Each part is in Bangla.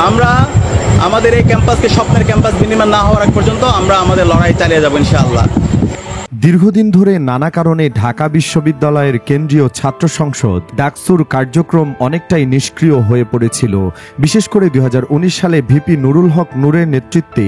আমরা আমাদের এই ক্যাম্পাসকে স্বপ্নের ক্যাম্পাস বিনিময় না হওয়ার আগ পর্যন্ত আমরা আমাদের লড়াই চালিয়ে যাব ইনশাআল্লাহ। দীর্ঘদিন ধরে নানা কারণে ঢাকা বিশ্ববিদ্যালয়ের কেন্দ্রীয় ছাত্র সংসদ ডাকসুর কার্যক্রম অনেকটাই নিষ্ক্রিয় হয়ে পড়েছিল। বিশেষ করে 2019 সালে ভিপি নুরুল হক নূরের নেতৃত্বে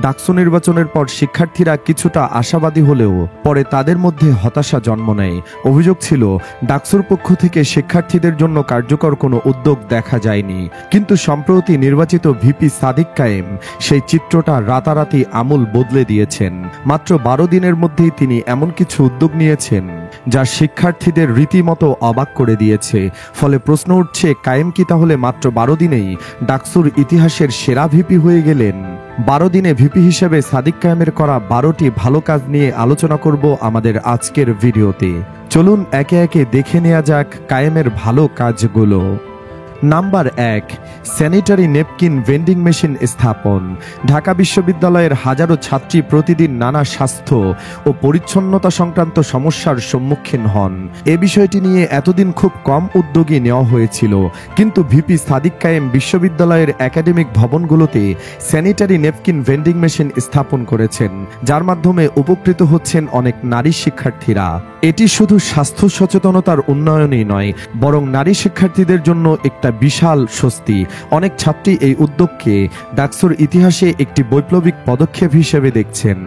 ডাকসু নির্বাচনের পর শিক্ষার্থীরা কিছুটা আশাবাদী হলেও পরে তাদের মধ্যে হতাশা জন্ম নেয়। অভিযোগ ছিল ডাকসুর পক্ষ থেকে শিক্ষার্থীদের জন্য কার্যকর কোনো উদ্যোগ দেখা যায়নি। কিন্তু সম্প্রতি নির্বাচিত ভিপি সাদিক কায়েম সেই চিত্রটা রাতারাতি আমূল বদলে দিয়েছেন। মাত্র 12 দিনের মধ্যেই তিনি এমন কিছু উদ্যোগ নিয়েছেন যা শিক্ষার্থীদের রীতিমতো অবাক করে দিয়েছে। ফলে প্রশ্ন উঠছে, কায়েম কি তাহলে মাত্র 12 দিনেই ডাকসুর ইতিহাসের সেরা ভিপি হয়ে গেলেন? 12 দিনে ভিপি হিসেবে সাদিক কায়েমের করা 12টি ভালো কাজ নিয়ে আলোচনা করব আমাদের আজকের ভিডিওতে। চলুন একে একে দেখে নেওয়া যাক কায়েমের ভালো কাজগুলো। Number 1, sanitary napkin vending machine স্থাপন। ঢাকা বিশ্ববিদ্যালয়ের হাজারো ছাত্রী প্রতিদিন নানা স্বাস্থ্য ও পরিচ্ছন্নতা সংক্রান্ত সমস্যার সম্মুখীন হন। এ বিষয়টি নিয়ে এতদিন খুব কম উদ্যোগী নেওয়া হয়েছিল, কিন্তু ভিপি সাদিক কায়েম বিশ্ববিদ্যালয়ের একাডেমিক ভবনগুলোতে স্যানিটারি নেপকিন ভেন্ডিং মেশিন স্থাপন করেছেন, যার মাধ্যমে উপকৃত হচ্ছেন অনেক নারী শিক্ষার্থীরা। এটি শুধু স্বাস্থ্য সচেতনতার উন্নয়নই নয়, বরং নারী শিক্ষার্থীদের জন্য একটা বিশাল স্বস্তি। অনেক ছাত্রী এই উদ্যোগকে ডাকসুর ইতিহাসে একটি বৈপ্লবিক পদক্ষেপ হিসেবে দেখছেন।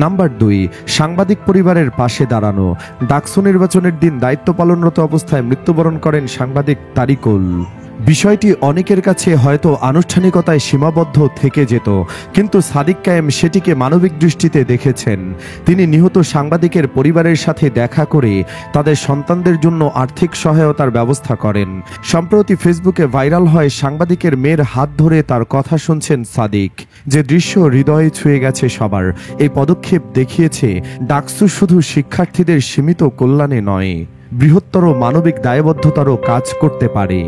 নাম্বার 2, সাংবাদিক পরিবারের পাশে দাঁড়ানো। ডাকসু নির্বাচনের দিন দায়িত্ব পালনরত অবস্থায় মৃত্যুবরণ করেন সাংবাদিক তারিকুল। বিষয়টি অনেকের কাছে হয়তো আনুষ্ঠানিকতায় সীমাবদ্ধ থেকে যেত, কিন্তু সাদিক কায়েম সেটিকে মানবিক দৃষ্টিতে দেখেছেন। তিনি নিহত সাংবাদিকের পরিবারের সাথে দেখা করে তাদের সন্তানদের জন্য আর্থিক সহায়তার ব্যবস্থা করেন। সম্প্রতি ফেসবুকে ভাইরাল হয় সাংবাদিকের মেয়ের হাত ধরে তার কথা শুনছেন সাদিক, যে দৃশ্য হৃদয়ে ছুঁয়ে গেছে সবার। এই পদক্ষেপ দেখিয়েছে ডাকসু শুধু শিক্ষার্থীদের সীমিত কল্যাণে নয়, বৃহত্তর মানবিক দায়বদ্ধতারও কাজ করতে পারে।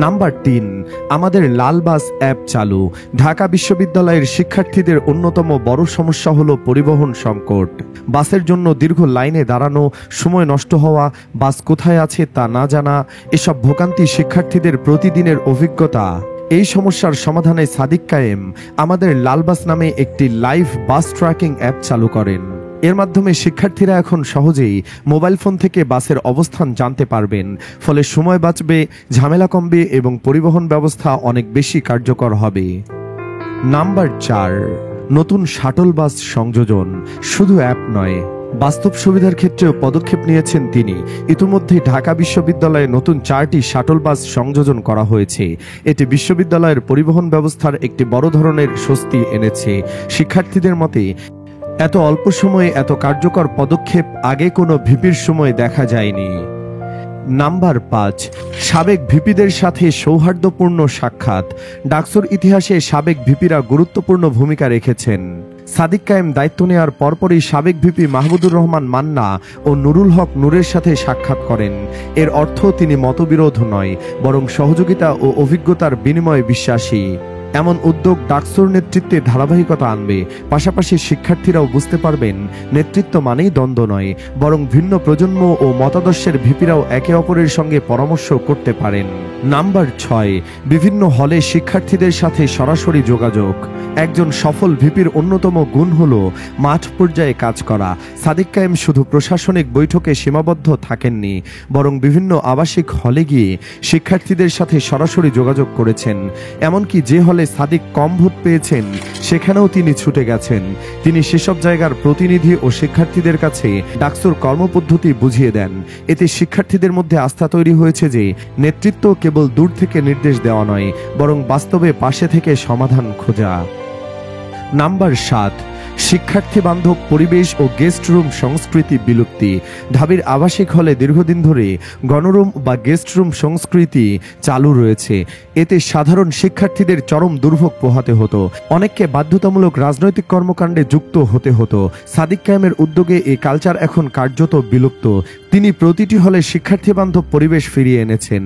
নাম্বার 3, আমাদের লাল বাস অ্যাপ চালু। ঢাকা বিশ্ববিদ্যালয়ের শিক্ষার্থীদের অন্যতম বড় সমস্যা হলো পরিবহন সংকট। বাসের জন্য দীর্ঘ লাইনে দাঁড়ানো, সময় নষ্ট হওয়া, বাস কোথায় আছে তা না জানা, এসব ভোগান্তি শিক্ষার্থীদের প্রতিদিনের অভিজ্ঞতা। এই সমস্যার সমাধানে সাদিক কায়েম আমাদের লাল বাস নামে একটি লাইভ বাস ট্র্যাকিং অ্যাপ চালু করেন। এর মাধ্যমে শিক্ষার্থীরা এখন সহজেই মোবাইল ফোন থেকে বাসের অবস্থান জানতে পারবেন। ফলে সময় বাঁচবে, ঝামেলা কমবে এবং পরিবহন ব্যবস্থা অনেক বেশি কার্যকর হবে। নাম্বার 4, নতুন শাটল বাস সংযোজন। শুধু অ্যাপ নয়, বাস্তব সুবিধার ক্ষেত্রেও পদক্ষেপ নিয়েছেন তিনি। ইতিমধ্যে ঢাকা বিশ্ববিদ্যালয়ে নতুন 4টি শাটল বাস সংযোজন করা হয়েছে। এটি বিশ্ববিদ্যালয়ের পরিবহন ব্যবস্থার একটি বড় ধরনের স্বস্তি এনেছে। শিক্ষার্থীদের মতে এত অল্প সময়ে এত কার্যকর পদক্ষেপ আগে কোনো ভিপির সময় দেখা যায়নি। নাম্বার 5, সাবেক ভিপিদের সাথে সৌহার্দ্যপূর্ণ সাক্ষাৎ। ডাকসুর ইতিহাসে সাবেক ভিপিরা গুরুত্বপূর্ণ ভূমিকা রেখেছেন। সাদিক কায়েম দায়িত্ব নেওয়ার পরপরই সাবেক ভিপি মাহমুদুর রহমান মান্না ও নুরুল হক নূরের সাথে সাক্ষাৎ করেন। এর অর্থ তিনি মতবিরোধ নয়, বরং সহযোগিতা ও অভিজ্ঞতার বিনিময়ে বিশ্বাসী। এমন উদ্যোগ ডাকসুর নেতৃত্বে ধারাবাহিকতা আনবে। পাশাপাশি শিক্ষার্থীরাও বুঝতে পারবেন নেতৃত্ব মানেই দ্বন্দ্ব নয়, বরং ভিন্ন প্রজন্ম ও মতাদর্শের ভিপিরাও একে অপরের সঙ্গে পরামর্শ করতে পারেন। নাম্বার 6, বিভিন্ন হলে শিক্ষার্থীদের সাথে সরাসরি যোগাযোগ। একজন সফল ভিপির অন্যতম গুণ হল মাঠ পর্যায়ে কাজ করা। সাদিক কায়েম শুধু প্রশাসনিক বৈঠকে সীমাবদ্ধ থাকেননি, বরং বিভিন্ন আবাসিক হলে গিয়ে শিক্ষার্থীদের সাথে সরাসরি যোগাযোগ করেছেন। এমনকি যে হলে সাদিক কম ভোট পেয়েছেন সেখানেও তিনি ছুটে গেছেন। তিনি সেসব জায়গার প্রতিনিধি ও শিক্ষার্থীদের কাছে ডাকসুর কর্মপদ্ধতি বুঝিয়ে দেন। এতে শিক্ষার্থীদের মধ্যে আস্থা তৈরি হয়েছে যে নেতৃত্ব কেবল দূর থেকে নির্দেশ দেওয়া নয়, বরং বাস্তবে পাশে থেকে সমাধান খোঁজা। নাম্বার 7, শিক্ষার্থী বান্ধব পরিবেশ ও গেস্ট রুম সংস্কৃতি বিলুপ্তি। ঢাবির আবাসিক হলে দীর্ঘদিন ধরে গণরুম বা গেস্ট রুম সংস্কৃতি চালু রয়েছে। এতে সাধারণ শিক্ষার্থীদের চরম দুর্ভোগ পোহাতে হতো, অনেককে বাধ্যতামূলক রাজনৈতিক কর্মকাণ্ডে যুক্ত হতে হতো। সাদিক কায়েমের উদ্যোগে এই কালচার এখন কার্যত বিলুপ্ত। তিনি প্রতিটি হলে শিক্ষার্থী বান্ধব পরিবেশ ফিরিয়ে এনেছেন।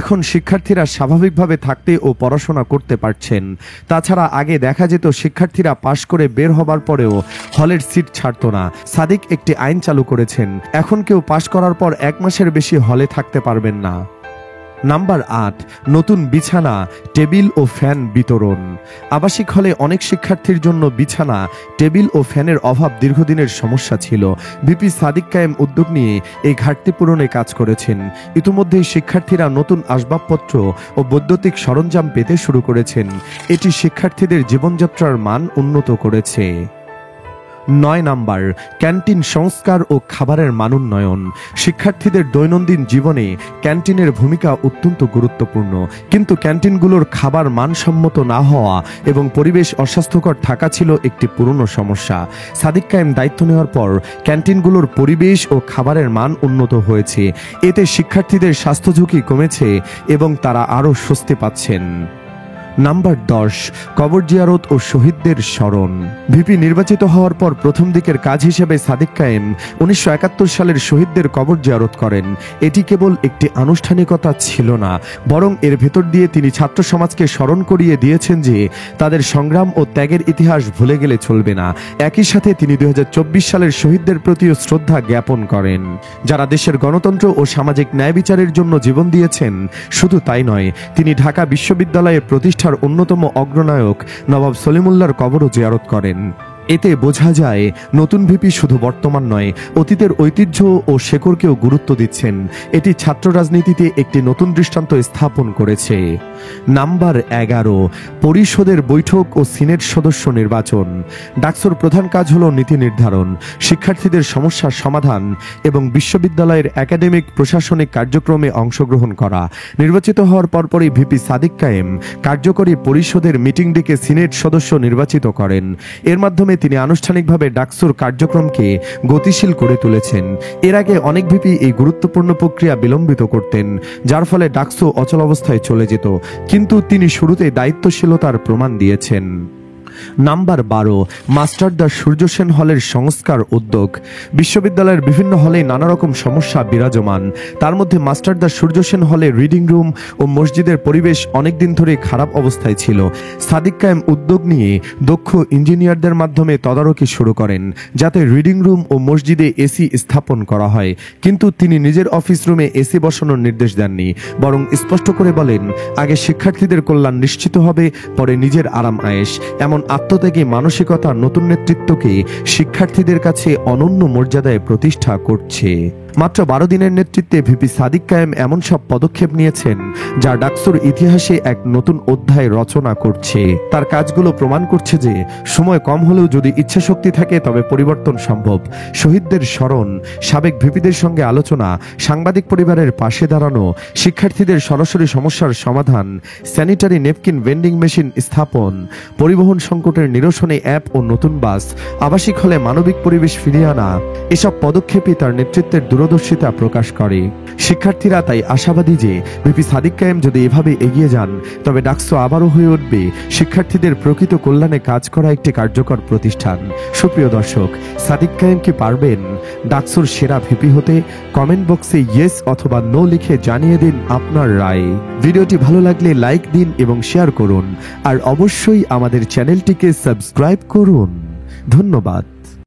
এখন শিক্ষার্থীরা স্বাভাবিকভাবে থাকতে ও পড়াশোনা করতে পারছেন। তাছাড়া আগে দেখা যেত শিক্ষার্থীরা পাশ করে বের হবার পরেও হলের সিট ছাড়তো না। সাদিক একটি আইন চালু করেছেন, এখন কেউ পাশ করার পর 1 মাসের বেশি হলে থাকতে পারবেন না। নাম্বার 8, নতুন বিছানা, টেবিল ও ফ্যান বিতরণ। আবাসিক হলে অনেক শিক্ষার্থীর জন্য বিছানা, টেবিল ও ফ্যানের অভাব দীর্ঘদিনের সমস্যা ছিল। ভিপি সাদিক কায়েম উদ্যোগ নিয়ে এই ঘাটতি পূরণে কাজ করেছেন। ইতিমধ্যেই শিক্ষার্থীরা নতুন আসবাবপত্র ও বৈদ্যুতিক সরঞ্জাম পেতে শুরু করেছেন। এটি শিক্ষার্থীদের জীবনযাত্রার মান উন্নত করেছে। 9 নাম্বার, ক্যান্টিন সংস্কার ও খাবারের মান উন্নয়ন। শিক্ষার্থীদের দৈনন্দিন জীবনে ক্যান্টিনের ভূমিকা অত্যন্ত গুরুত্বপূর্ণ, কিন্তু ক্যান্টিনগুলোর খাবার মানসম্মত না হওয়া এবং পরিবেশ অস্বাস্থ্যকর থাকা ছিল একটি পুরনো সমস্যা। সাদিক কায়েম দায়িত্ব নেওয়ার পর ক্যান্টিনগুলোর পরিবেশ ও খাবারের মান উন্নত হয়েছে। এতে শিক্ষার্থীদের স্বাস্থ্য ঝুঁকি কমেছে এবং তারা আরও স্বস্তি পাচ্ছেন। নাম্বার 10, কবর জিয়ারত ও শহীদদের স্মরণ। ভিপি নির্বাচিত হওয়ার পর প্রথম দিকের কাজ হিসেবে সাদিক কায়েম 1971 সালের শহীদদের কবর জিয়ারত করেন। এটি কেবল একটি আনুষ্ঠানিকতা ছিল না, বরং এর ভেতর দিয়ে তিনি ছাত্র সমাজকে স্মরণ করিয়ে দিয়েছেন যে তাদের সংগ্রাম ও ত্যাগের ইতিহাস ভুলে গেলে চলবে না। একই সাথে তিনি 2024 সালের শহীদদের প্রতিও শ্রদ্ধা জ্ঞাপন করেন, যারা দেশের গণতন্ত্র ও সামাজিক ন্যায় বিচারের জন্য জীবন দিয়েছেন। শুধু তাই নয়, তিনি ঢাকা বিশ্ববিদ্যালয়ের প্রতিষ্ঠার অন্যতম অগ্রনায়ক নবাব সলিমুল্লাহর কবরও জিয়ারত করেন। এতে বোঝা যায় নতুন ভিপি শুধু বর্তমান নয়, অতীতের ঐতিহ্য ও শেকড়কেও গুরুত্ব দিচ্ছেন। এটি ছাত্র রাজনীতিতে একটি নতুন দৃষ্টান্ত স্থাপন করেছে। নাম্বার 11, পরিষদের বৈঠক ও সিনেট সদস্য নির্বাচন। ডাকসুর প্রধান কাজ হল নীতি নির্ধারণ, শিক্ষার্থীদের সমস্যার সমাধান এবং বিশ্ববিদ্যালয়ের একাডেমিক প্রশাসনিক কার্যক্রমে অংশগ্রহণ করা। নির্বাচিত হওয়ার পরপরই ভিপি সাদিক কায়েম কার্যকরী পরিষদের মিটিং ডেকে সিনেট সদস্য নির্বাচিত করেন। এর মাধ্যমে তিনি আনুষ্ঠানিকভাবে ডাকসুর কার্যক্রমকে গতিশীল করে তুলেছেন। এর আগে অনেক ভিপি এই গুরুত্বপূর্ণ প্রক্রিয়া বিলম্বিত করতেন, যার ফলে ডাকসু অচল অবস্থায় চলে যেত, কিন্তু তিনি শুরুতে দায়িত্বশীলতার প্রমাণ দিয়েছেন। নাম্বার 12, মাস্টারদা সূর্য সেন হলের সংস্কার উদ্যোগ। বিশ্ববিদ্যালয়ের বিভিন্ন হলে নানা রকম সমস্যা বিরাজমান। তার মধ্যে মাস্টারদা সূর্য সেন হলে রিডিং রুম ও মসজিদের পরিবেশ অনেকদিন ধরে খারাপ অবস্থায় ছিল। সাদিক কায়েম উদ্যোগ নিয়ে দক্ষ ইঞ্জিনিয়ারদের মাধ্যমে তদারকি শুরু করেন, যাতে রিডিং রুম ও মসজিদে এসি স্থাপন করা হয়। কিন্তু তিনি নিজের অফিস রুমে এসি বসানোর নির্দেশ দেননি, বরং স্পষ্ট করে বলেন, আগে শিক্ষার্থীদের কল্যাণ নিশ্চিত হবে, পরে নিজের আরাম আয়েশ। এমন আত্মত্যাগী মানসিকতা নতুন নেতৃত্বকে শিক্ষার্থীদের কাছে অনন্য মর্যাদায় প্রতিষ্ঠা করছে। মাত্র 12 দিনের নেতৃত্বে ভিপি সাদিক কায়েম এমন সব পদক্ষেপ নিয়েছেন যা ডাকসুর ইতিহাসে এক নতুন অধ্যায় রচনা করছে। তার কাজগুলো প্রমাণ করছে যে সময় কম হলেও যদি ইচ্ছাশক্তি থাকে তবে পরিবর্তন সম্ভব। শহীদদের স্মরণ, সাবেক ভিপিদের সঙ্গে আলোচনা, সাংবাদিক পরিবারের পাশে দাঁড়ানো, শিক্ষার্থীদের সরাসরি সমস্যার সমাধান, স্যানিটারি নেপকিন ভেন্ডিং মেশিন স্থাপন, পরিবহন সংকটের নিরসনে অ্যাপ ও নতুন বাস, আবাসিক হলে মানবিক পরিবেশ ফিরিয়ে আনা, এসব পদক্ষেপই তার নেতৃত্বের দূরদর্শিতা প্রকাশ করে। শিক্ষার্থীরা তাই আশাবাদী যে ভিপি সাদিক কায়েম যদি এভাবে এগিয়ে যান তবে ডাকসু আবারও হয়ে উঠবে শিক্ষার্থীদের প্রকৃত কল্যাণে কাজ করা একটি কার্যকর প্রতিষ্ঠান। সুপ্রিয় দর্শক, সাদিক কায়েম কি পারবেন ডাকসুর সেরা ভিপি হতে? কমেন্ট বক্সে ইয়েস অথবা নো লিখে জানিয়ে দিন আপনার রায়। ভিডিওটি ভালো লাগলে লাইক দিন এবং শেয়ার করুন, আর অবশ্যই আমাদের চ্যানেলটিকে সাবস্ক্রাইব করুন। ধন্যবাদ।